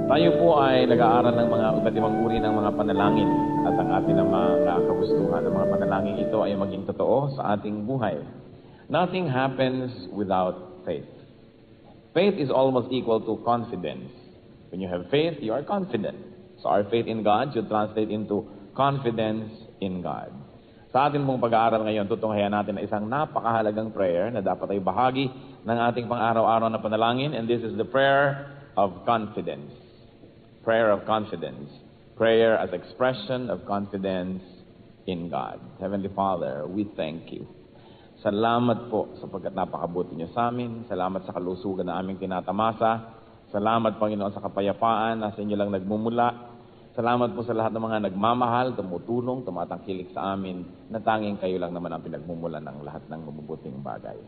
Tayo po ay nag-aaral ng mga iba't ibang uri ng mga panalangin at ang ating mga kagustuhan ng mga panalangin ito ay maging totoo sa ating buhay. Nothing happens without faith. Faith is almost equal to confidence. When you have faith, you are confident. So our faith in God should translate into confidence in God. Sa ating pong pag-aaral ngayon, tutunghayan natin na isang napakahalagang prayer na dapat ay bahagi ng ating pang-araw-araw na panalangin, and this is the prayer of confidence. Prayer of confidence. Prayer as expression of confidence in God. Heavenly Father, we thank you. Salamat po sapagkat napakabuti niyo sa amin. Salamat sa kalusugan na aming tinatamasa. Salamat, Panginoon, sa kapayapaan na sa inyo lang nagmumula. Salamat po sa lahat ng mga nagmamahal, tumutulong, tumatangkilik sa amin, na tanging kayo lang naman ang pinagmumulan ng lahat ng mabubuting bagay.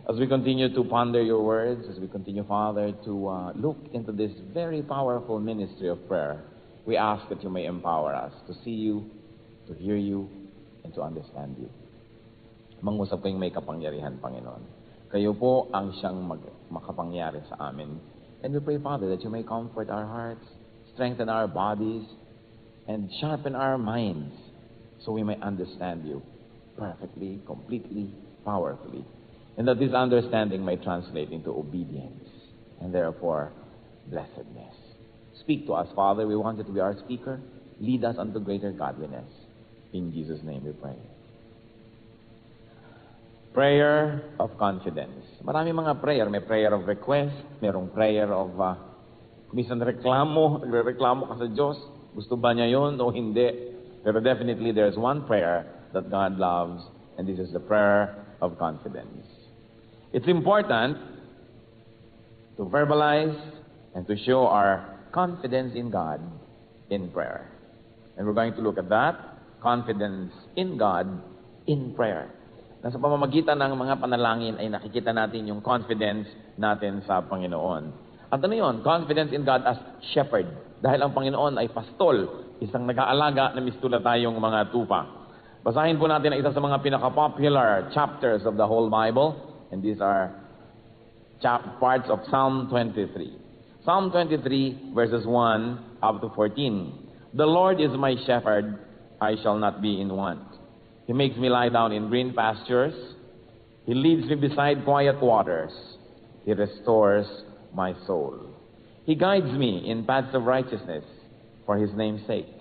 As we continue to ponder your words, as we continue, Father, to look into this very powerful ministry of prayer, we ask that you may empower us to see you, to hear you, and to understand you. Mangusap kayong may kapangyarihan, Panginoon. Kayo po ang siyang makapangyari sa amin. And we pray, Father, that you may comfort our hearts, strengthen our bodies, and sharpen our minds so we may understand you perfectly, completely, powerfully. And that this understanding may translate into obedience and therefore blessedness. Speak to us, Father. We want you to be our speaker. Lead us unto greater godliness. In Jesus' name we pray. Prayer of confidence. Marami mga prayer. May prayer of request. Mayroong prayer of minsan reklamo. Nagre-reklamo ka sa Diyos. Gusto ba niya yun o hindi? Pero definitely there's one prayer that God loves, and this is the prayer of confidence. It's important to verbalize and to show our confidence in God in prayer. And we're going to look at that, confidence in God in prayer. Nasa pamamagitan ng mga panalangin ay nakikita natin yung confidence natin sa Panginoon. At ano yun? Confidence in God as shepherd. Dahil ang Panginoon ay pastol, isang nag-aalaga na mistula tayong mga tupa. Basahin po natin ang isa sa mga pinaka-popular chapters of the whole Bible. And these are parts of Psalm 23. Psalm 23, verses 1 up to 14. The Lord is my shepherd, I shall not be in want. He makes me lie down in green pastures. He leads me beside quiet waters. He restores my soul. He guides me in paths of righteousness for his name's sake.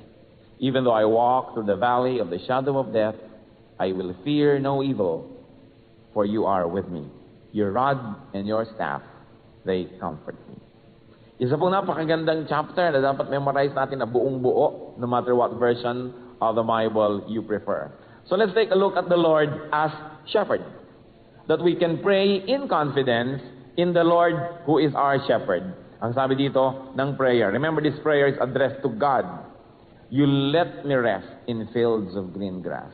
Even though I walk through the valley of the shadow of death, I will fear no evil, for you are with me. Your rod and your staff, they comfort me. Isa pong napakagandang chapter na dapat memorize natin na buong buo, no matter what version of the Bible you prefer. So let's take a look at the Lord as shepherd. That we can pray in confidence in the Lord who is our shepherd. Ang sabi dito ng prayer. Remember, this prayer is addressed to God. You let me rest in fields of green grass.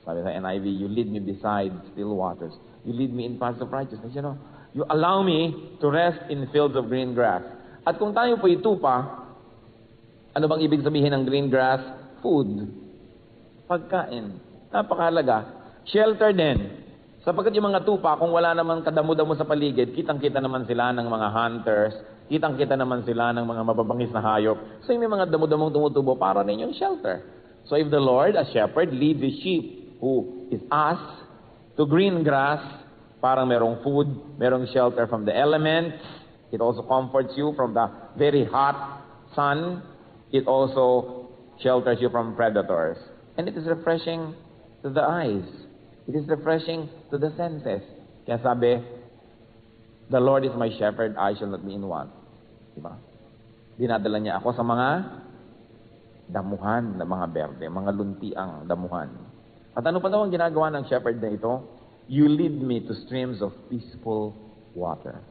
Sabi sa NIV, you lead me beside still waters. You lead me in paths of righteousness. You know, you allow me to rest in fields of green grass. At kung tayo po itupa, ano bang ibig sabihin ng green grass? Food. Pagkain. Napakahalaga. Shelter din. Sapagkat yung mga tupa, kung wala naman kadamo-damo sa paligid, kitang-kita naman sila ng mga hunters, kitang-kita naman sila ng mga mababangis na hayop. So yung may mga damo-damong tumutubo, para rin yung shelter. So if the Lord, as shepherd, leads his sheep, who is us, to green grass, parang merong food, merong shelter from the elements. It also comforts you from the very hot sun. It also shelters you from predators. And it is refreshing to the eyes. It is refreshing to the senses. Kaya sabi, the Lord is my shepherd, I shall not be in want. Diba? Dinadala niya ako sa mga damuhan na mga berde, mga luntiang damuhan. At ano pa daw ang ginagawa ng shepherd na ito? You lead me to streams of peaceful water.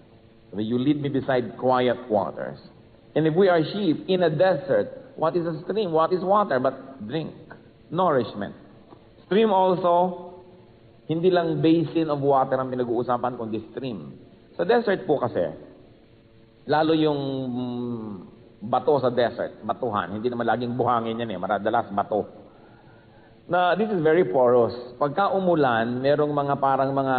You lead me beside quiet waters. And if we are sheep in a desert, what is a stream? What is water? But drink, nourishment. Stream also, hindi lang basin of water ang pinag-uusapan, kundi stream. Sa desert po kasi, lalo yung bato sa desert, batuhan, hindi naman laging buhangin yan maradalas bato. Na this is very porous. Pagka umulan, merong mga parang mga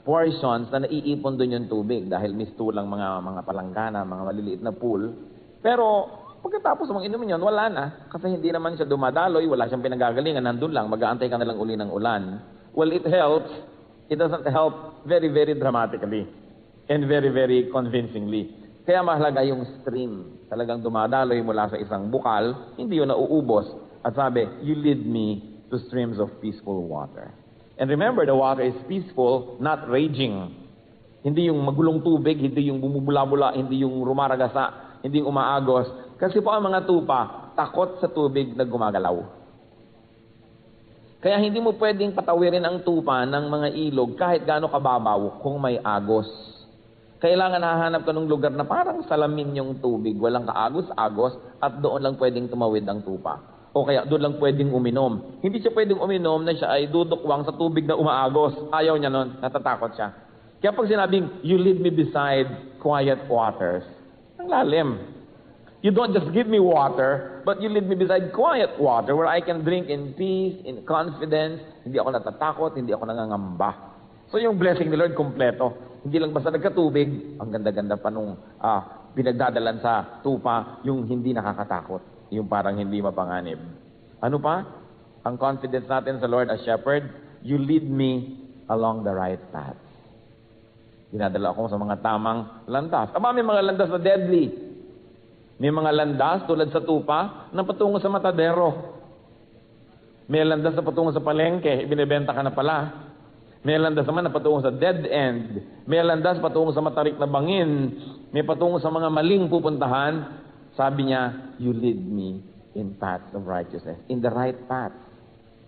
portions na naiipon doon yung tubig dahil mistulang mga palanggana, mga maliliit na pool. Pero pagkatapos mong inumin yun, wala na. Kasi hindi naman siya dumadaloy, wala siyang pinagagalingan, nandun lang, mag-aantay ka na lang uli ng ulan. Well, it helps. It doesn't help very, very dramatically and very, very convincingly. Kaya mahalaga yung stream. Talagang dumadaloy mula sa isang bukal, hindi yun nauubos. At sabi, you lead me to streams of peaceful water. And remember, the water is peaceful, not raging. Hindi yung magulong tubig, hindi yung bumubula-bula, hindi yung rumaragasa, hindi yung umaagos. Kasi po ang mga tupa, takot sa tubig na gumagalaw. Kaya hindi mo pwedeng patawirin ang tupa ng mga ilog kahit gaano kababaw kung may agos. Kailangan hahanap ka ng lugar na parang salamin yung tubig, walang kaagos-agos, at doon lang pwedeng tumawid ang tupa. O kaya doon lang pwedeng uminom. Hindi siya pwedeng uminom na siya ay dudukwang sa tubig na umaagos. Ayaw niya nun, natatakot siya. Kaya pag sinabing, you lead me beside quiet waters, ang lalim. You don't just give me water, but you lead me beside quiet water where I can drink in peace, in confidence. Hindi ako natatakot, hindi ako nangangamba. So yung blessing ni Lord, kompleto. Hindi lang basta nagkatubig, ang ganda-ganda pa nung pinagdadalan sa tupa, yung hindi nakakatakot. Yung parang hindi mapanganib. Ano pa? Ang confidence natin sa Lord as shepherd, you lead me along the right path. Dinadala ako sa mga tamang landas. Aba, may mga landas na deadly. May mga landas tulad sa tupa na patungo sa matadero. May landas na patungo sa palengke, ibinebenta ka na pala. May landas naman na patungo sa dead end. May landas patungo sa matarik na bangin. May patungo sa mga maling pupuntahan. Sabi niya, you lead me in paths of righteousness. In the right path.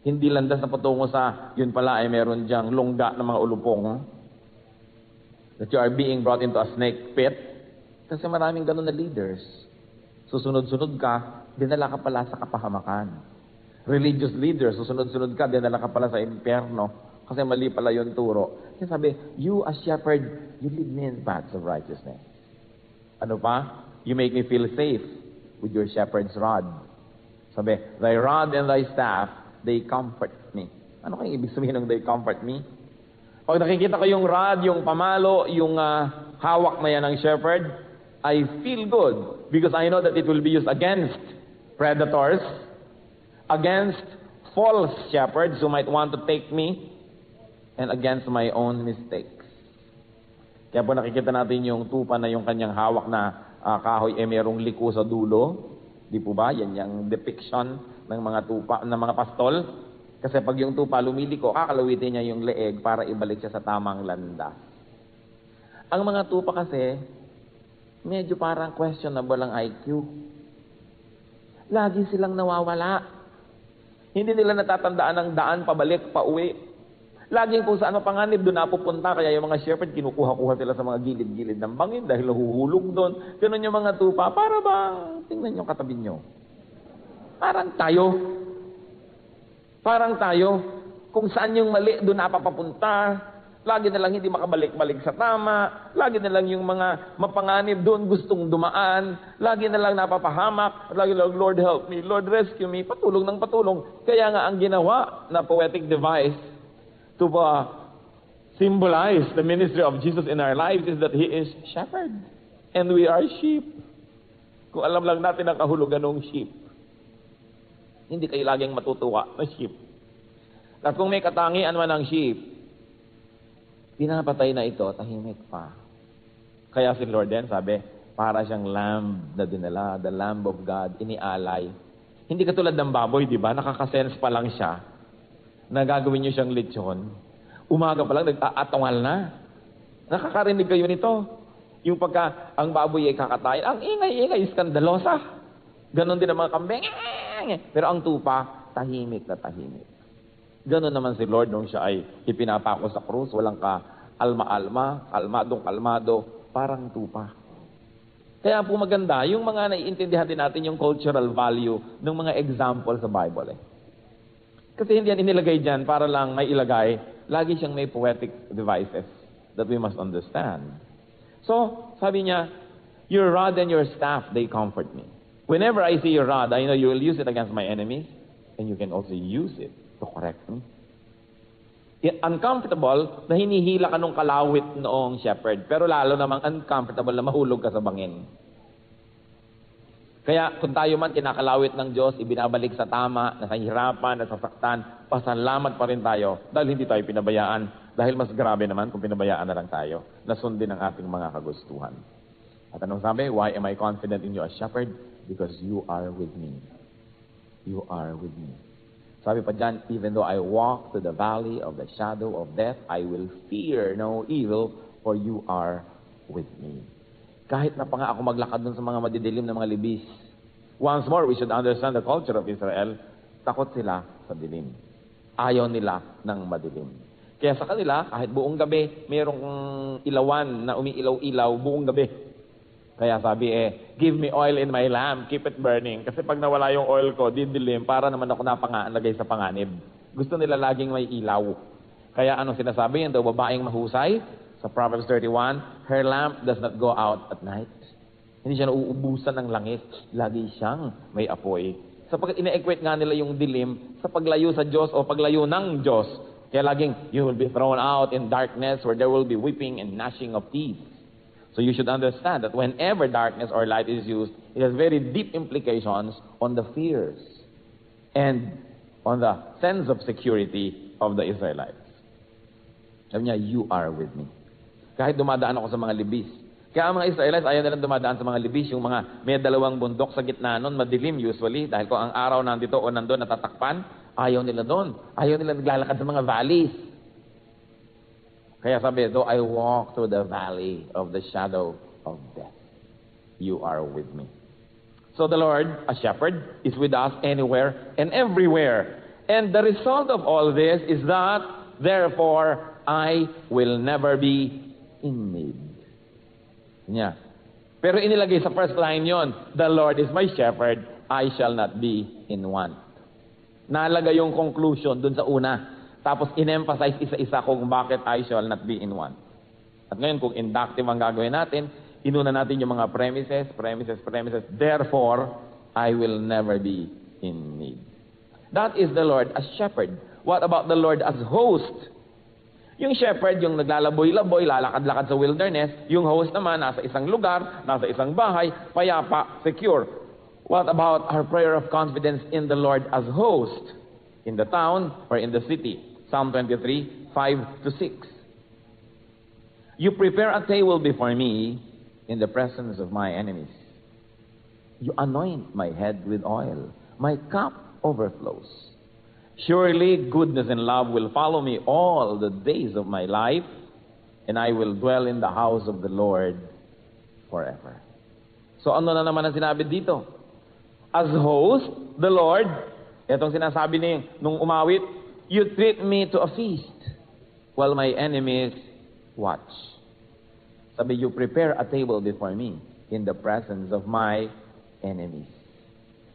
Hindi landas na patungo sa, yun pala ay meron diyang lungga ng mga ulupong. That you are being brought into a snake pit. Kasi maraming ganun na leaders. Susunod-sunod ka, dinala ka pala sa kapahamakan. Religious leaders, susunod-sunod ka, dinala ka pala sa impyerno. Kasi mali pala yung turo. Kaya sabi, you as shepherd, you lead me in paths of righteousness. Ano pa? You make me feel safe with your shepherd's rod. Sabi, thy rod and thy staff, they comfort me. Ano kayong ibig sabihin ng they comfort me? Pag nakikita ko yung rod, yung pamalo, yung hawak na yan ng shepherd, I feel good because I know that it will be used against predators, against false shepherds who might want to take me, and against my own mistakes. Kaya po nakikita natin yung tupa na yung kanyang hawak na kahoy merong liko sa dulo. Di po ba? Yan yung depiction ng mga tupa, ng mga pastol. Kasi pag yung tupa lumiliko, kakalawitin niya yung leeg para ibalik siya sa tamang landas. Ang mga tupa kasi, medyo parang questionable ang IQ. Lagi silang nawawala. Hindi nila natatandaan ang daan pabalik, pauwi. Laging kung saan mapanganib, doon napupunta. Kaya yung mga shepherd, kinukuha-kuha sila sa mga gilid-gilid ng bangin dahil nahuhulog doon. Ganun yung mga tupa. Para bang, tingnan nyo katabi nyo. Parang tayo. Parang tayo. Kung saan yung mali, doon napapapunta. Lagi na lang hindi makabalik-balik sa tama. Lagi na lang yung mga mapanganib doon gustong dumaan. Lagi na lang napapahamak. Lagi na lang, Lord help me, Lord rescue me. Patulong ng patulong. Kaya nga ang ginawa na poetic device to symbolize the ministry of Jesus in our lives is that He is shepherd. And we are sheep. Kung alam lang natin ang kahulugan ng sheep, hindi kayo laging matutuwa na sheep. At kung may katangian man ng sheep, pinapatay na ito, tahimik pa. Kaya si Lord din sabi, para siyang lamb na dinala, the Lamb of God, inialay. Hindi katulad ng baboy, di ba? Nakakasense pa lang siya na gagawin niyo siyang lechon. Umaga pa lang, nagtaatangal na. Nakakarinig kayo nito. Yung pagka ang baboy ay kakatayin, ang ingay-ingay, skandalosa. Ganon din ang mga kambing. Pero ang tupa, tahimik na tahimik. Ganon naman si Lord nung siya ay ipinapako sa krus, walang ka-alma-alma, kalmadong-kalmado, parang tupa. Kaya po maganda, yung mga naiintindihan din natin yung cultural value ng mga example sa Bible. Kasi hindi yan inilagay dyan para lang may ilagay. Lagi siyang may poetic devices that we must understand. So, sabi niya, your rod and your staff, they comfort me. Whenever I see your rod, I know you will use it against my enemies, and you can also use it to correct me. Uncomfortable na hinihila ka nung kalawit noong shepherd, pero lalo namang uncomfortable na mahulog ka sa bangin. Kaya kung tayo man kinakalawit ng Diyos, ibinabalik sa tama, nasahirapan, nasasaktan, pasalamat pa rin tayo dahil hindi tayo pinabayaan. Dahil mas grabe naman kung pinabayaan na lang tayo, nasundin ang ating mga kagustuhan. At anong sabi? Why am I confident in you as shepherd? Because you are with me. You are with me. Sabi pa dyan, even though I walk to the valley of the shadow of death, I will fear no evil, for you are with me. Kahit na pa nga ako maglakad dun sa mga madidilim na mga libis. Once more, we should understand the culture of Israel. Takot sila sa dilim. Ayaw nila ng madilim. Kaya sa kanila, kahit buong gabi, mayroong ilawan na umiilaw-ilaw buong gabi. Kaya sabi give me oil in my lamp, keep it burning. Kasi pag nawala yung oil ko, didilim, para naman ako lagay sa panganib. Gusto nila laging may ilaw. Kaya anong sinasabi yan daw, babaeng mahusay? Sa Proverbs 31, her lamp does not go out at night. Hindi siya nauubusan ng langis. Lagi siyang may apoy. Sapagkat ina-equate nga nila yung dilim sa paglayo sa Diyos o paglayo ng Diyos. Kaya laging, you will be thrown out in darkness where there will be weeping and gnashing of teeth. So you should understand that whenever darkness or light is used, it has very deep implications on the fears and on the sense of security of the Israelites. Sabi niya, you are with me. Kahit dumadaan ako sa mga libis. Kaya ang mga Israelites, ayaw nilang dumadaan sa mga libis. Yung mga may dalawang bundok sa gitna nun, madilim usually. Dahil kung ang araw nandito o nandun natatakpan, ayaw nila doon. Ayaw nila naglalakad sa mga valleys. Kaya sabi, though I walk through the valley of the shadow of death, you are with me. So the Lord, a shepherd, is with us anywhere and everywhere. And the result of all this is that, therefore, I will never be in need. Yeah. Pero inilagay sa first line yon, the Lord is my shepherd, I shall not be in want. Nalagay yung conclusion dun sa una. Tapos in-emphasize isa-isa kung bakit I shall not be in want. At ngayon, kung inductive ang gagawin natin, inuna natin yung mga premises. Therefore, I will never be in need. That is the Lord as shepherd. What about the Lord as host? Yung shepherd, yung naglalaboy-laboy, lalakad-lakad sa wilderness. Yung host naman, nasa isang lugar, nasa isang bahay, payapa, secure. What about our prayer of confidence in the Lord as host? In the town or in the city? Psalm 23, 5-6. You prepare a table before me in the presence of my enemies. You anoint my head with oil. My cup overflows. Surely goodness and love will follow me all the days of my life, and I will dwell in the house of the Lord forever. So ano na naman ang sinabi dito? As host, the Lord, itong sinasabi niya nung umawit, you treat me to a feast while my enemies watch. Sabi, you prepare a table before me in the presence of my enemies.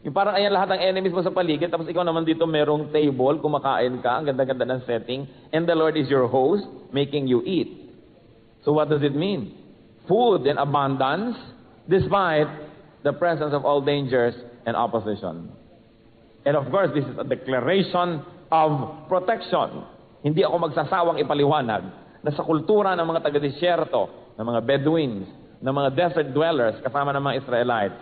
Yung parang ayan lahat ng enemies mo sa paligid, tapos ikaw naman dito merong table, kumakain ka, ang ganda-ganda ng setting, and the Lord is your host, making you eat. So what does it mean? Food in abundance, despite the presence of all dangers and opposition. And of course, this is a declaration of protection. Hindi ako magsasawang ipaliwanag na sa kultura ng mga taga-desyerto, ng mga Bedouins, ng mga desert dwellers, kasama ng mga Israelites,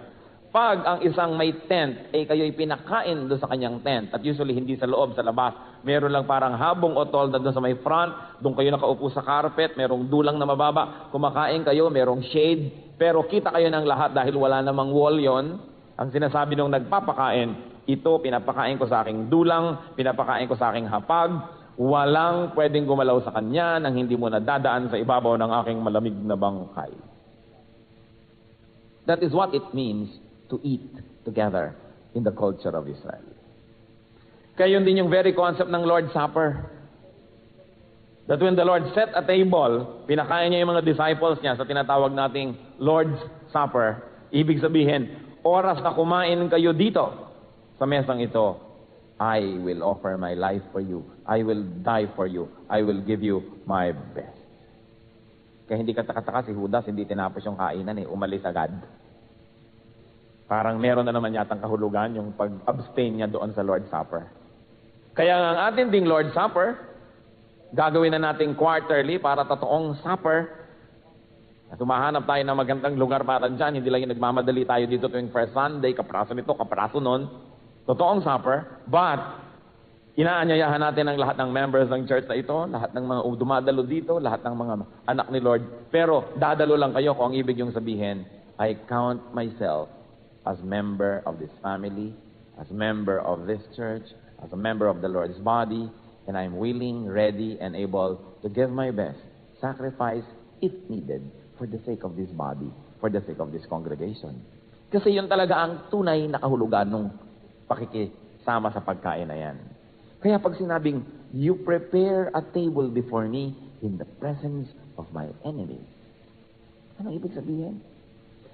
pag ang isang may tent, kayo'y pinakain doon sa kanyang tent, at usually hindi sa loob, sa labas, meron lang parang habong o tolda doon sa may front, doon kayo nakaupo sa carpet, merong dulang na mababa, kumakain kayo, merong shade, pero kita kayo ng lahat dahil wala namang wall yon. Ang sinasabi nung nagpapakain, ito, pinapakain ko sa aking dulang, pinapakain ko sa aking hapag, walang pwedeng gumalaw sa kanya nang hindi mo nadadaan sa ibabaw ng aking malamig na bangkay. That is what it means to eat together in the culture of Israel. Kaya yun din yung very concept ng Lord's Supper. That when the Lord set a table, pinakain niya yung mga disciples niya sa tinatawag nating Lord's Supper. Ibig sabihin, oras na kumain kayo dito, sa mesang ito, I will offer my life for you. I will die for you. I will give you my best. Kaya hindi kataka-taka si Judas, hindi tinapos yung kainan umalis agad. Parang meron na naman yatang kahulugan yung pag-abstain niya doon sa Lord's Supper. Kaya ang atin ding Lord's Supper, Gagawin na natin quarterly para totoong supper. At humahanap tayo ng magandang lugar para dyan. Hindi lang yung nagmamadali tayo dito tuwing first Sunday, kapraso nito, kapraso nun. Totoong supper. But, inaanyayahan natin ang lahat ng members ng church na ito, lahat ng mga dumadalo dito, lahat ng mga anak ni Lord. Pero, dadalo lang kayo kung ang ibig yung sabihin, I count myself as member of this family, as member of this church, as a member of the Lord's body, and I'm willing, ready, and able to give my best, sacrifice if needed, for the sake of this body, for the sake of this congregation. Kasi yun talaga ang tunay na kahulugan ng pakikisama sa pagkain na yan. Kaya pag sinabing, you prepare a table before me in the presence of my enemies. Anong ibig sabihin?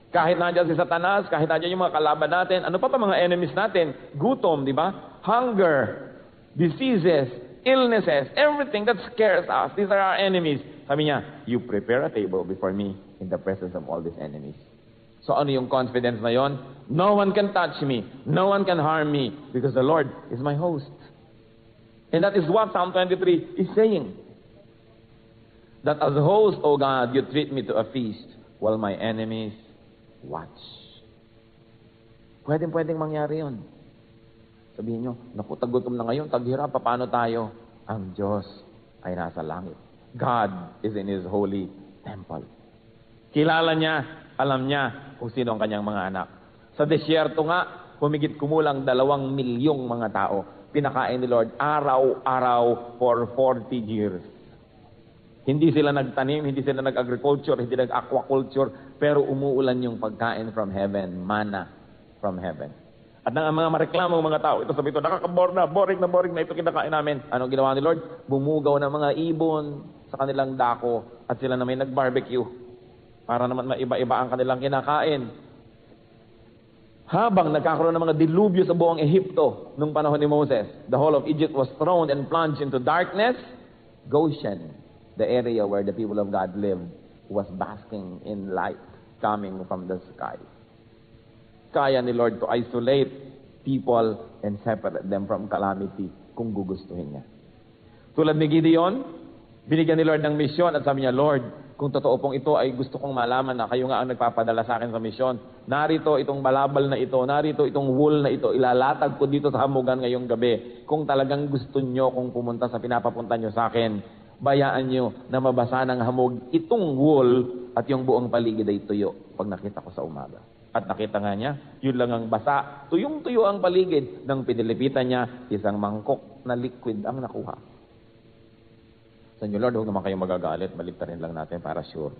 Kahit nandiyan si Satanas, kahit nandiyan yung mga kalaban natin, ano pa mga enemies natin? Gutom, di ba? Hunger, diseases, illnesses, everything that scares us. These are our enemies. Sabi niya, you prepare a table before me in the presence of all these enemies. So ano yung confidence na yon? No one can touch me. No one can harm me because the Lord is my host. And that is what Psalm 23 is saying. That as a host, O God, you treat me to a feast while my enemies watch. Pwedeng mangyari yun. Sabihin nyo, naku, tagutom na ngayon, taghirap, paano tayo? Ang Diyos ay nasa langit. God is in His holy temple. Kilala niya, alam niya kung sino ang kanyang mga anak. Sa desyerto nga, humigit kumulang 2 milyong mga tao. Pinakain ni Lord araw-araw for 40 years. Hindi sila nagtanim, hindi sila nag-agriculture, hindi nag-aquaculture, pero umuulan yung pagkain from heaven, manna from heaven. At ang mga mareklamo mga tao, ito sabi ito, boring na ito kinakain namin. Anong ginawa ni Lord? Bumugaw ng mga ibon sa kanilang dako at sila na may nag-barbecue para naman maiba-iba ang kanilang kinakain. Habang nagkakaroon ng mga dilubyo sa buong Ehipto nung panahon ni Moses, the whole of Egypt was thrown and plunged into darkness. Goshen, the area where the people of God lived, was basking in light coming from the sky. Kaya ni Lord to isolate people and separate them from calamity kung gugustuhin niya. Tulad ni Gideon, binigyan ni Lord ng misyon at sabi niya, Lord, kung totoo pong ito ay gusto kong malaman na kayo nga ang nagpapadala sa akin sa misyon. Narito itong balabal na ito, narito itong wool na ito, ilalatag ko dito sa hamugan ngayong gabi. Kung talagang gusto nyo kung pumunta sa pinapapunta nyo sa akin, bayaan nyo na mabasa ng hamog itong wool at yung buong paligid ay tuyo pag nakita ko sa umaga. At nakita nga niya, yun lang ang basa, tuyong-tuyo ang paligid. Nang pinilipitan niya, isang mangkok na liquid ang nakuha. Sa inyo, Lord, huwag naman kayong magagalit. Baliktarin lang natin para sure.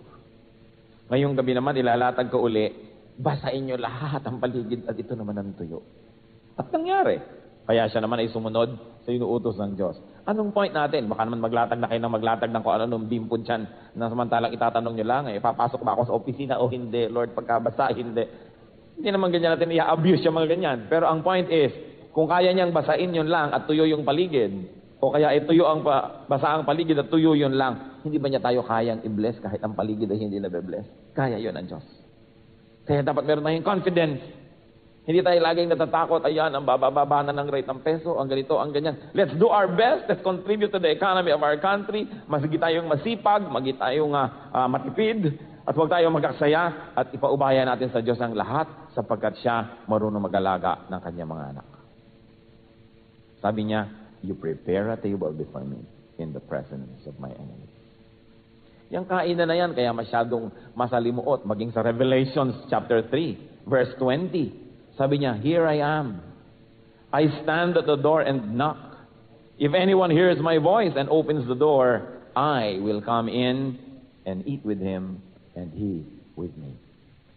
Ngayong gabi naman, ilalatag ko uli, basain nyo lahat ang paligid at ito naman ang tuyo. At nangyari. Kaya siya naman ay sumunod sa inuutos ng Diyos. Anong point natin? Baka naman maglatag na kayo ng maglatag ng kung ano nung bimpod siyan na samantalang itatanong nyo lang, papasok ba ako sa opisina o hindi? Lord, pagkabasa, hindi. Hindi naman ganyan natin i-abuse yung mga ganyan. Pero ang point is, kung kaya niyang basain yun lang at tuyo yung paligid, o kaya ituyo ang basa ang paligid at tuyo yun lang, hindi ba niya tayo kayang i-bless kahit ang paligid ay hindi na-bless? Kaya yun ang Diyos. Kaya dapat meron tayong confidence. Hindi tayo laging natatakot, ayan, ang bababa na ng rate ng peso, ang ganito, ang ganyan. Let's do our best. Let's contribute to the economy of our country. Masigi tayong masipag, magi tayong matipid, at huwag tayong magaksaya, at ipaubaya natin sa Diyos ang lahat sapagkat siya marunong mag-alaga ng kanyang mga anak. Sabi niya, you prepare a table before me in the presence of my enemies. Yung kainan na yan, kaya masyadong masalimuot, maging sa Revelations chapter 3, verse 20. Sabi niya, here I am. I stand at the door and knock. If anyone hears my voice and opens the door, I will come in and eat with him and he with me.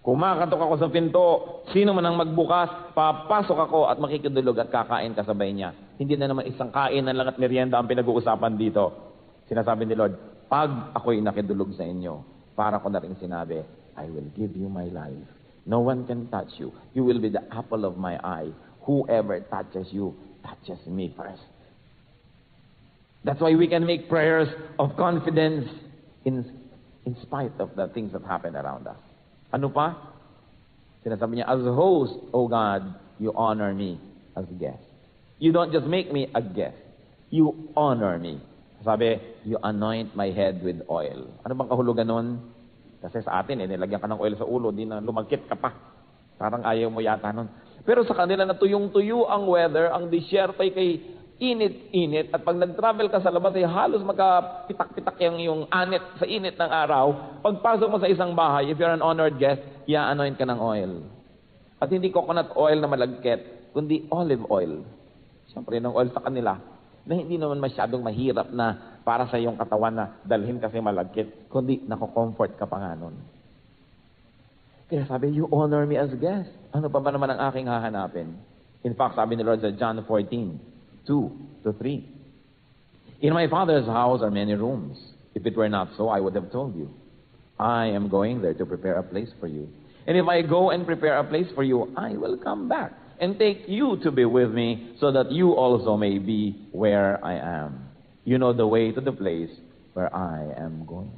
Kumakatok ako sa pinto, sino man ang magbukas, papasok ako at makikidulog at kakain kasabay niya. Hindi na naman isang kainan lang at merienda ang pinag-uusapan dito. Sinasabi ni Lord, pag ako'y nakidulog sa inyo, para ko na rin sinabi, I will give you my life. No one can touch you. You will be the apple of my eye. Whoever touches you, touches me first. That's why we can make prayers of confidence in spite of the things that happen around us. Ano pa? Sinasabi niya, as host, O God, you honor me as guest. You don't just make me a guest. You honor me Sabi, you anoint my head with oil. Ano bang kahulugan nun? Kasi sa atin, nilagyan ka ng oil sa ulo, di na lumagkit ka pa. Parang ayaw mo yata nun. Pero sa kanila na tuyong-tuyo ang weather, ang disyerto ay kay init-init. At pag nag-travel ka sa labas, ay halos magkapitak-pitak yung anit sa init ng araw. Pagpasok mo sa isang bahay, if you're an honored guest, i-anoint ka ng oil. At hindi coconut oil na malagkit, kundi olive oil. Siyempre, ng oil sa kanila, na hindi naman masyadong mahirap na para sa iyong katawan na dalhin kasi malagkit, kundi nako-comfort ka pa nga nun. Kaya sabi, you honor me as guest. Ano pa ba naman ang aking hahanapin? In fact, sabi ni Lord sa John 14:2-3, in my Father's house are many rooms. If it were not so, I would have told you. I am going there to prepare a place for you. And if I go and prepare a place for you, I will come back and take you to be with me, so that you also may be where I am. You know the way to the place where I am going.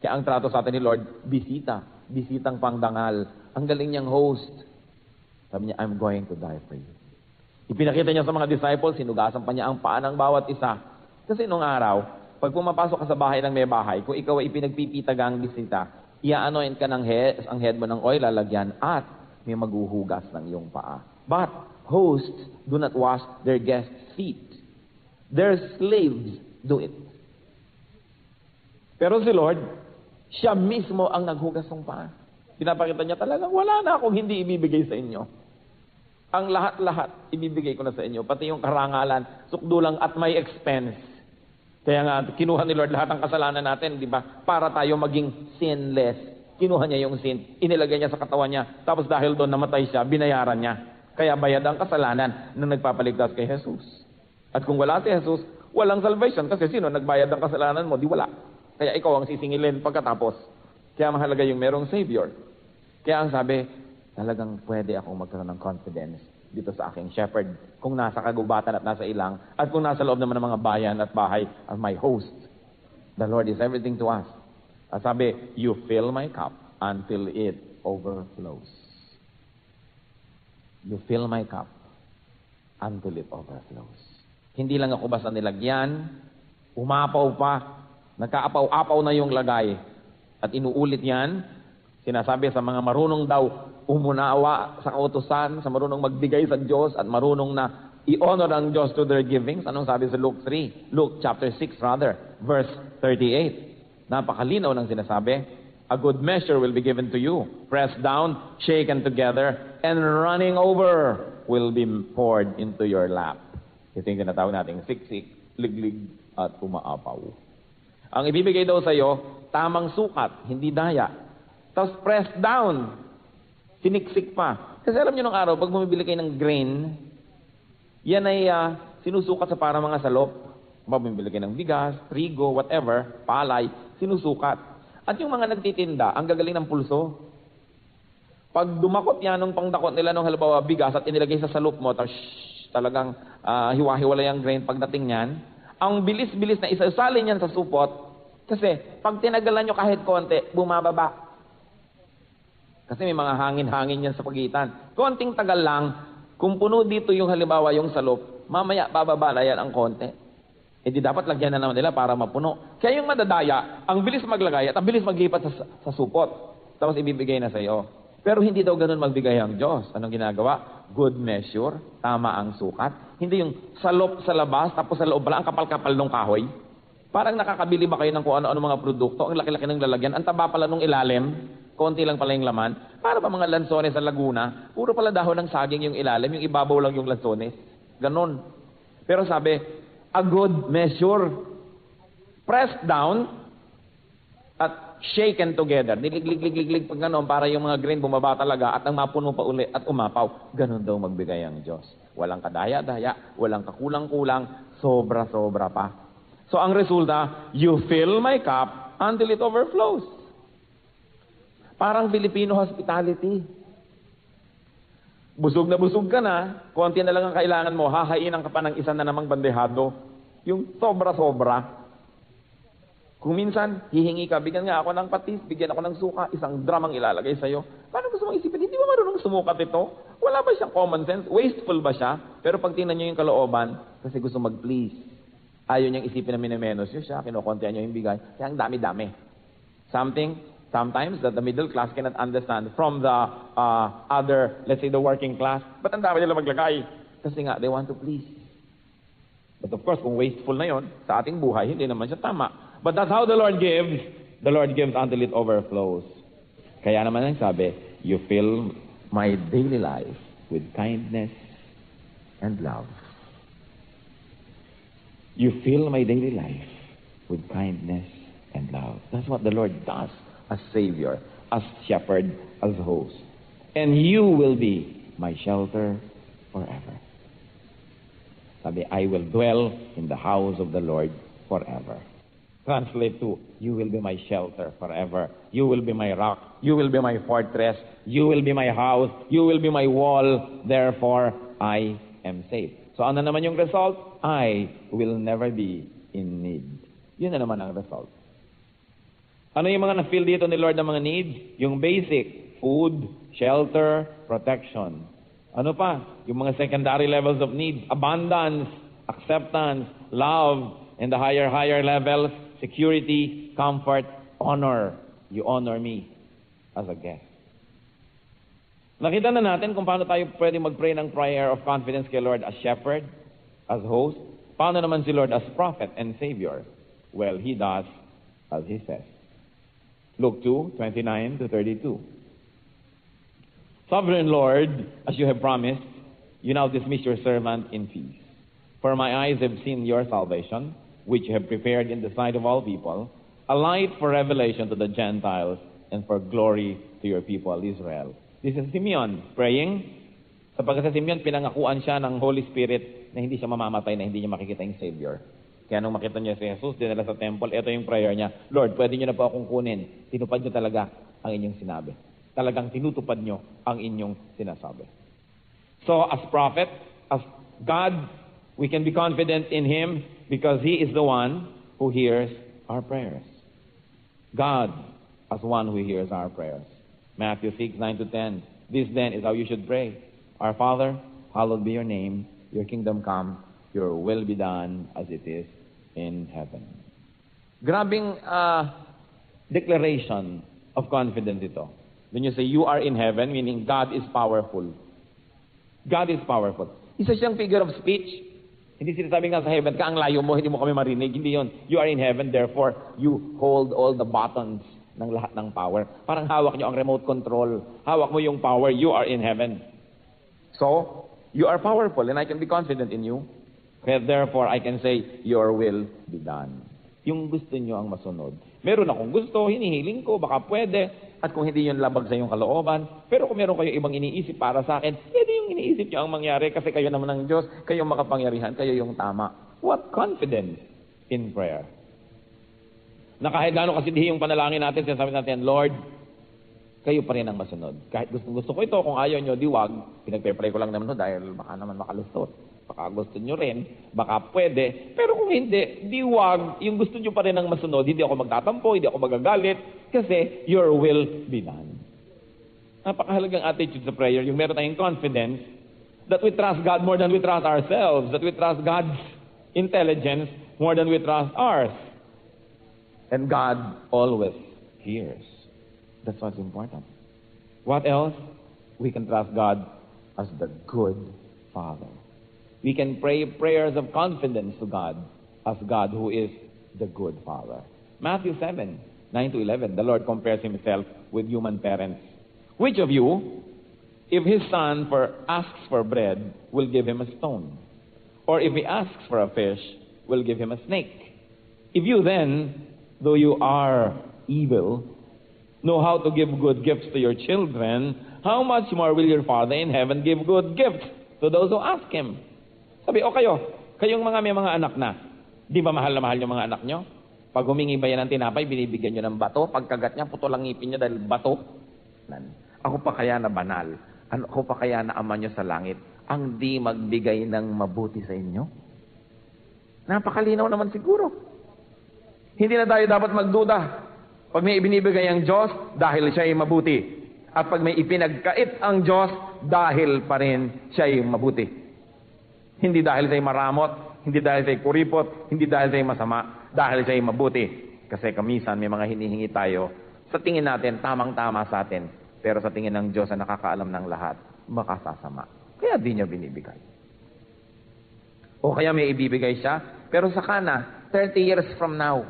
Kaya ang trato sa atin ni Lord, bisita. Bisitang pangdangal. Ang galing niyang host. Sabi niya, I'm going to die for you. Ipinakita niya sa mga disciples, sinugasan pa niya ang paa ng bawat isa. Kasi nung araw, pag pumapasok ka sa bahay ng may bahay, kung ikaw ay ipinagpipitagang bisita, i-anoint ka ng ang head mo ng oil, lalagyan, at may maghuhugas ng iyong paa. But hosts do not wash their guests' feet. Their slaves do it. Pero si Lord, siya mismo ang naghugas ng paa. Pinapakita niya talagang wala na akong hindi ibibigay sa inyo. Ang lahat-lahat ibibigay ko na sa inyo. Pati yung karangalan, sukdulang at may expense. Kaya nga, kinuha ni Lord lahat ng kasalanan natin, di ba? Para tayo maging sinless. Kinuha niya yung sin, inilagay niya sa katawan niya, tapos dahil doon namatay siya, binayaran niya. Kaya bayad ang kasalanan na nagpapaligtas kay Jesus. At kung wala si Jesus, walang salvation. Kasi sino nagbayad ng kasalanan mo? Di wala. Kaya ikaw ang sisingilin pagkatapos. Kaya mahalaga yung merong Savior. Kaya ang sabi, talagang pwede akong magkaroon ng confidence dito sa aking shepherd. Kung nasa kagubatan at nasa ilang, at kung nasa loob naman ng mga bayan at bahay as my host. The Lord is everything to us. At sabi, you fill my cup until it overflows. You fill my cup until it overflows. Hindi lang ako basta nilagyan, umapaw pa, nagkaapaw-apaw na yung lagay. At inuulit yan, sinasabi sa mga marunong daw umunawa sa kautusan, sa marunong magbigay sa Diyos, at marunong na i-honor ang Diyos to their givings. Anong sabi sa Luke chapter 6 verse 38. Napakalinaw ng sinasabi, a good measure will be given to you, pressed down, shaken together, and running over will be poured into your lap. Ito yung tinatawag natin, siksik, liglig, at umaapaw. Ang ibibigay daw sa iyo, tamang sukat, hindi daya. Tapos pressed down, siniksik pa. Kasi alam niyo nung araw, pag bumibili kayo ng grain, yan ay sinusukat sa parang mga salop. Bumibili kayo ng bigas, trigo, whatever, palay, sinusukat. At yung mga nagtitinda, ang gagaling ng pulso. Pag dumakot yan nung pangdakot nila nung halimbawa bigas at inilagay sa salop mo, talagang hiwa-hiwalay ang grain pagdating niyan, ang bilis-bilis na isasalin yan sa supot, kasi pag tinagalan nyo kahit konti, bumababa. Kasi may mga hangin-hangin yan sa pagitan. Konting tagal lang, kung puno dito yung halimbawa yung salop, mamaya bababa na yan ang konti. Eh di dapat lagyan na naman nila para mapuno. Kaya yung madadaya, ang bilis maglagay at ang bilis maglipat sa supot. Tapos ibibigay na sa iyo. Pero hindi daw ganun magbigay ang Diyos. Anong ginagawa? Good measure, tama ang sukat. Hindi yung salop sa labas, tapos sa loob pala ang kapal-kapal ng kahoy. Parang nakakabili ba kayo ng kung ano-ano mga produkto? Ang laki-laki ng lalagyan, ang taba pala nung ilalim, konti lang pala yung laman. Para ba mga lansones sa Laguna? Puro pala dahon ng saging yung ilalim, yung ibabaw lang yung lansones. Ganon. Pero sabi, a good measure, pressed down, at shaken together. Niliglig-lig-lig pag gano'n, para yung mga grain bumaba talaga at ang mapuno pa uli at umapaw. Ganon daw magbigay ang Diyos. Walang kadaya-daya, walang kakulang-kulang, sobra-sobra pa. So ang resulta, you fill my cup until it overflows. Parang Filipino hospitality. Busog na busog ka na, konti na lang ang kailangan mo, hahainan ka pa ng isa na namang bandehado. Yung sobra-sobra. Kung minsan, hihingi ka, bigyan nga ako ng patis, bigyan ako ng suka, isang drum ang ilalagay sa'yo. Paano gusto mong isipin? Hindi ba marunong sumukat ito? Wala ba siyang common sense? Wasteful ba siya? Pero pag tingnan nyo yung kalooban, kasi gusto mag-please. Ayaw niyang isipin na minimenos niyo siya, kinukontihan niyo yung bigay. Kaya ang dami-dami. Sometimes that the middle class cannot understand from the other, let's say the working class, ba't ang dami nila maglagay? Kasi nga, they want to please. But of course, kung wasteful na yon sa ating buhay, hindi naman siya tama. But that's how the Lord gives. The Lord gives until it overflows. Kaya naman ang sabi, you fill my daily life with kindness and love. You fill my daily life with kindness and love. That's what the Lord does as Savior, as Shepherd, as host. And you will be my shelter forever. Sabi, I will dwell in the house of the Lord forever. Translate to, you will be my shelter forever. You will be my rock. You will be my fortress. You will be my house. You will be my wall. Therefore, I am safe. So ano naman yung result? I will never be in need. Yun na naman ang result. Ano yung mga na-feel dito ni Lord ng mga needs? Yung basic, food, shelter, protection. Ano pa? Yung mga secondary levels of needs, abundance, acceptance, love, and the higher levels, security, comfort, honor. You honor me as a guest. Nakita na natin kung paano tayo pwede mag-pray ng prayer of confidence kay Lord as shepherd, as host. Paano naman si Lord as prophet and savior? Well, He does as He says. Luke 2:29-32. Sovereign Lord, as you have promised, you now dismiss your servant in peace. For my eyes have seen your salvation, which you have prepared in the sight of all people, a light for revelation to the Gentiles and for glory to your people, Israel. This is Simeon praying. Sapagkat sa Simeon, pinangakuan siya ng Holy Spirit na hindi siya mamamatay, na hindi niya makikita yung Savior. Kaya nung makita niya si Jesus, dinala sa temple, ito yung prayer niya, Lord, pwede niyo na po akong kunin. Tinupad niyo talaga ang inyong sinabi. Talagang tinutupad niyo ang inyong sinasabi. So, as prophet, as God, we can be confident in Him because He is the one who hears our prayers. God as one who hears our prayers. Matthew 6:9-10. This then is how you should pray. Our Father, hallowed be your name. Your kingdom come. Your will be done as it is in heaven. Grabing declaration of confidence ito. When you say, you are in heaven, meaning God is powerful. God is powerful. Isa siyang figure of speech. Hindi sinasabi nga sa heaven, ka ang layo mo, hindi mo kami marinig. Hindi yon. You are in heaven, therefore, you hold all the buttons ng lahat ng power. Parang hawak nyo ang remote control. Hawak mo yung power, you are in heaven. So, you are powerful and I can be confident in you. Therefore, I can say, your will be done. Yung gusto nyo ang masunod. Meron akong gusto, hinihiling ko, baka pwede. At kung hindi yun labag sa iyong kalooban, pero kung meron kayo ibang iniisip para sa akin, hindi yung iniisip nyo ang mangyari kasi kayo naman ang Diyos, kayo makapangyarihan, kayo yung tama. What confidence in prayer? Na kahit gano'n kasindihin yung panalangin natin, sinasabi natin, Lord, kayo pa rin ang masunod. Kahit gusto ko ito, kung ayaw nyo, diwag, pinagpe-pray ko lang naman dahil baka naman makalusot. Baka gusto nyo rin, baka pwede. Pero kung hindi, diwag, yung gusto nyo pa rin ang masunod, hindi ako magtatampo, hindi ako magagalit, kasi your will be done. Napakahalagang attitude sa prayer, yung meron tayong confidence that we trust God more than we trust ourselves, that we trust God's intelligence more than we trust ours. And God always hears. That's what's important. What else? We can trust God as the good Father. We can pray prayers of confidence to God as God who is the good Father. Matthew 7:9-11, the Lord compares Himself with human parents. Which of you, if his son asks for bread, will give him a stone? Or if he asks for a fish, will give him a snake? If you then, though you are evil, know how to give good gifts to your children, how much more will your Father in heaven give good gifts to those who ask Him? Sabi, kayong may mga anak na, di ba mahal na mahal yung mga anak nyo? Pag humingi ba yan ng tinapay, binibigyan nyo ng bato. Pagkagat niya, putol ang ngipin niya dahil bato. Ako pa kaya na banal? Ako pa kaya na ama nyo sa langit? Ang di magbigay ng mabuti sa inyo? Napakalinaw naman siguro. Hindi na tayo dapat magduda. Pag may ibinibigay ang Diyos, dahil siya ay mabuti. At pag may ipinagkait ang Diyos, dahil pa rin siya ay mabuti. Hindi dahil siya'y maramot, Hindi dahil siya'y kuripot, hindi dahil siya'y masama, dahil siya'y mabuti. Kasi kamisan may mga hinihingi tayo, sa tingin natin, tamang-tama sa atin. Pero sa tingin ng Diyos na nakakaalam ng lahat, makasasama. Kaya di niya binibigay. O kaya may ibibigay siya, pero saka na, 30 years from now,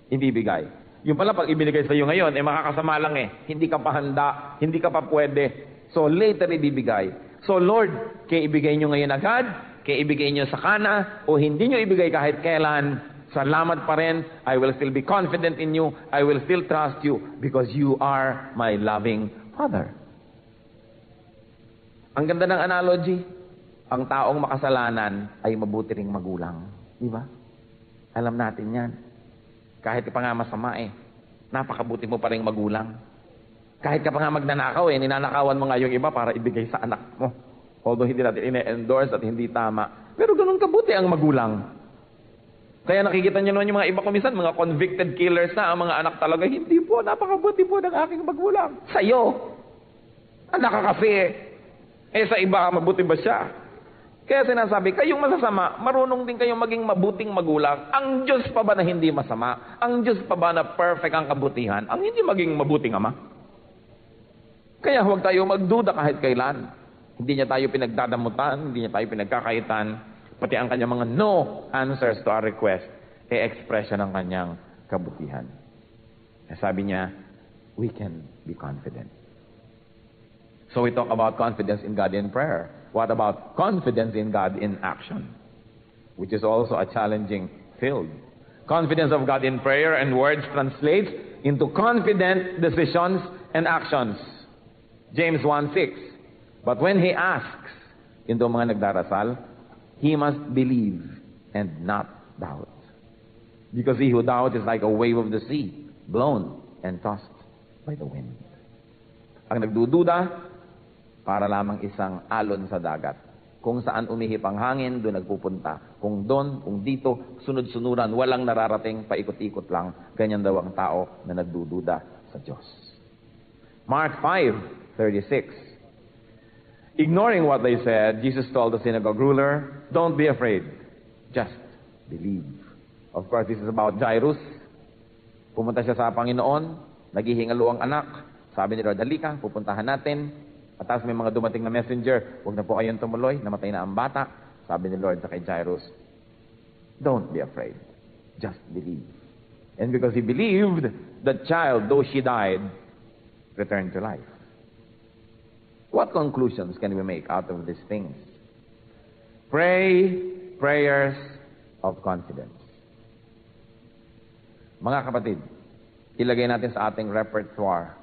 ibibigay. Yung pala, pag ibinigay sa iyo ngayon, makakasama lang eh. Hindi ka pa handa, hindi ka pa pwede. So later ibibigay. So Lord, kaya ibigay nyo ngayon agad, kaya ibigay nyo sa kana, o hindi nyo ibigay kahit kailan, salamat pa rin. I will still be confident in you. I will still trust you because you are my loving Father. Ang ganda ng analogy. Ang taong makasalanan ay mabuti ring magulang. Di ba? Alam natin yan. Kahit ka pa nga masama napakabuti mo pa ring magulang. Kahit ka pa nga magnanakaw ninanakawan mo nga yung iba para ibigay sa anak mo. Although hindi natin ine-endorse at hindi tama. Pero ganun kabuti ang magulang. Kaya nakikita niyo naman yung mga iba kumisan, mga convicted killers na ang mga anak talaga. Hindi po, napakabuti po ng aking magulang. Sa'yo. Anak ka kasi sa iba, mabuti ba siya? Kaya sinasabi, kayong masasama, marunong din kayong maging mabuting magulang. Ang Diyos pa ba na hindi masama? Ang Diyos pa ba na perfect ang kabutihan? Ang hindi maging mabuting ama? Kaya huwag tayo magduda kahit kailan. Hindi niya tayo pinagdadamutan, hindi niya tayo pinagkakaitan. Pati ang kanyang mga no answers to our request, expression ng kanyang kabutihan. Sabi niya, we can be confident. So we talk about confidence in God in prayer. What about confidence in God in action? Which is also a challenging field. Confidence of God in prayer and words translates into confident decisions and actions. James 1:6. But when he asks, into mga nagdarasal, he must believe and not doubt. Because he who doubts is like a wave of the sea, blown and tossed by the wind. Ang nagdududa, para lamang isang alon sa dagat. Kung saan umihip ang hangin, doon nagpupunta. Kung doon, kung dito, sunod-sunuran, walang nararating, paikot-ikot lang. Ganyan daw ang tao na nagdududa sa Diyos. Mark 5:36. Ignoring what they said, Jesus told the synagogue ruler, don't be afraid, just believe. Of course, this is about Jairus. Pumunta siya sa Panginoon, naghihingalo ang anak. Sabi ni Lord, halika, pupuntahan natin. At tapos may mga dumating na messenger, huwag na po kayong tumuloy, namatay na ang bata. Sabi ni Lord sa kay Jairus, don't be afraid, just believe. And because he believed, the child, though she died, returned to life. What conclusions can we make out of these things? Pray prayers of confidence. Mga kapatid, ilagay natin sa ating repertoire,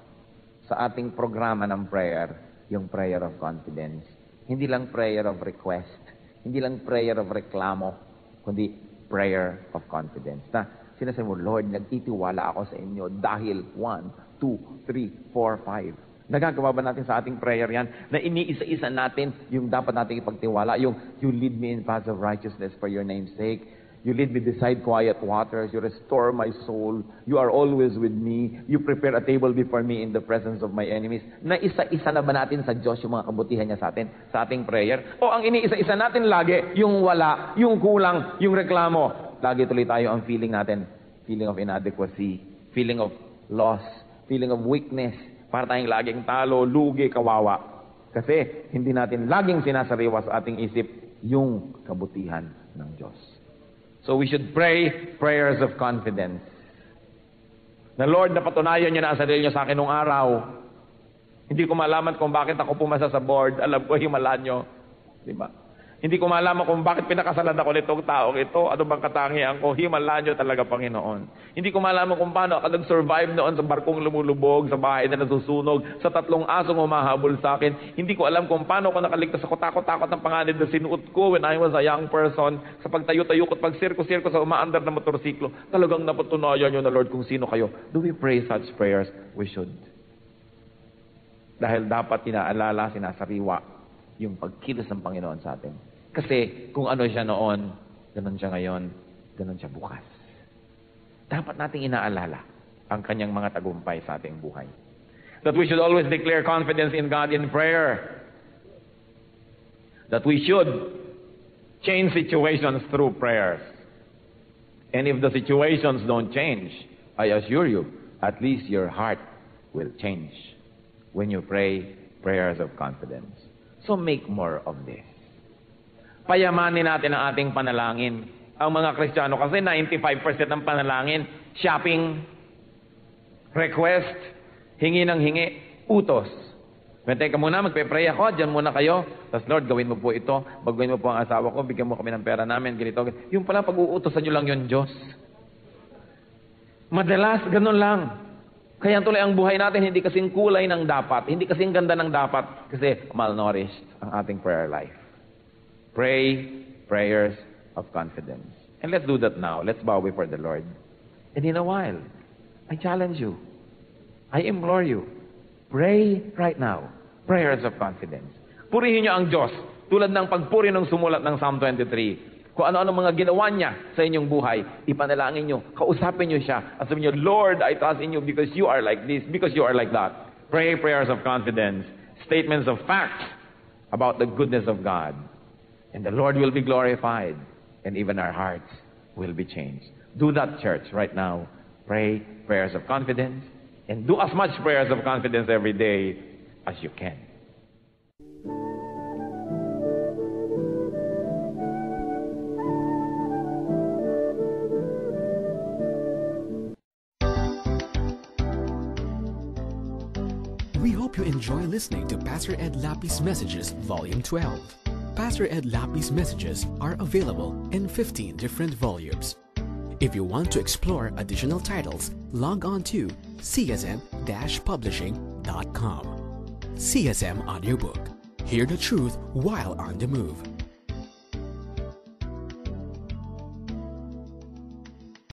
sa ating programa ng prayer, yung prayer of confidence. Hindi lang prayer of request, hindi lang prayer of reklamo, kundi prayer of confidence. Na sinasabi mo, Lord, nagtitiwala ako sa inyo dahil 1, 2, 3, 4, 5. Nagagawa ba natin sa ating prayer yan? Na iniisa-isa natin yung dapat nating ipagtiwala. Yung, you lead me in paths of righteousness for your name's sake. You lead me beside quiet waters. You restore my soul. You are always with me. You prepare a table before me in the presence of my enemies. Na isa-isa na ba natin sa Diyos yung mga kabutihan niya sa atin, sa ating prayer? O ang iniisa-isa natin lagi, yung wala, yung kulang, yung reklamo. Lagi tuloy tayo ang feeling natin. Feeling of inadequacy. Feeling of loss. Feeling of weakness. Para tayong laging talo, lugi, kawawa. Kasi hindi natin laging sinasariwa sa ating isip yung kabutihan ng Diyos. So we should pray prayers of confidence. Na Lord, napatunayan niyo na ang sarili niyo sa akin nung araw. Hindi ko malaman kung bakit ako pumasa sa board. Alam ko, himala niyo. Diba? Hindi ko malaman kung bakit pinakasalan ako nitong taong ito. Ano bang katangian ko? Himala niyo talaga, Panginoon. Hindi ko malaman kung paano ako nag-survive noon sa barkong lumulubog, sa bahay na nasusunog, sa 3 asong humahabol sa akin. Hindi ko alam kung paano ako nakaligtas sa takot-takot ng panganib na sinuot ko when I was a young person, sa pagtayo-tayo ko at pagsirko-sirko sa umaandar na motorsiklo. Talagang napatunayan niyo na, Lord, kung sino kayo. Do we pray such prayers? We should. Dahil dapat inaalala, sinasariwa yung pagkilos ng Panginoon sa atin. Kasi kung ano siya noon, ganun siya ngayon, ganun siya bukas. Dapat nating inaalala ang kanyang mga tagumpay sa ating buhay. That we should always declare confidence in God in prayer. That we should Change situations through prayers. And if the situations don't change, I assure you, at least your heart will change when you pray prayers of confidence. So make more of this. Payamanin natin ang ating panalangin. Ang mga Kristiyano kasi 95% ng panalangin, shopping, request, hingi ng hingi, utos. Teka muna, magpe-pray ako, dyan muna kayo. Tapos Lord, gawin mo po ito. Baguhin mo po ang asawa ko, bigyan mo kami ng pera namin, ganito. Yung pala, pag-uutosan nyo lang yun, Diyos. Madalas, ganun lang. Kaya tuloy ang buhay natin, hindi kasing kulay ng dapat. Hindi kasing ganda ng dapat. Kasi malnourished ang ating prayer life. Pray prayers of confidence. And let's do that now. Let's bow before the Lord. And in a while, I challenge you. I implore you. Pray right now. Prayers of confidence. Purihin niyo ang Diyos. Tulad ng pagpuri ng sumulat ng Psalm 23. Kung ano-ano mga ginawa niya sa inyong buhay, ipanalangin niyo, kausapin niyo siya, at sabihin niyo, Lord, I trust in you because you are like this, because you are like that. Pray prayers of confidence. Statements of facts about the goodness of God. And the Lord will be glorified. And even our hearts will be changed. Do that, church, right now. Pray prayers of confidence. And do as much prayers of confidence every day as you can. We hope you enjoy listening to Pastor Ed Lapis Messages, Volume 12. Pastor Ed Lapis Messages are available in 15 different volumes. If you want to explore additional titles, log on to csm-publishing.com. CSM Audiobook. Hear the truth while on the move.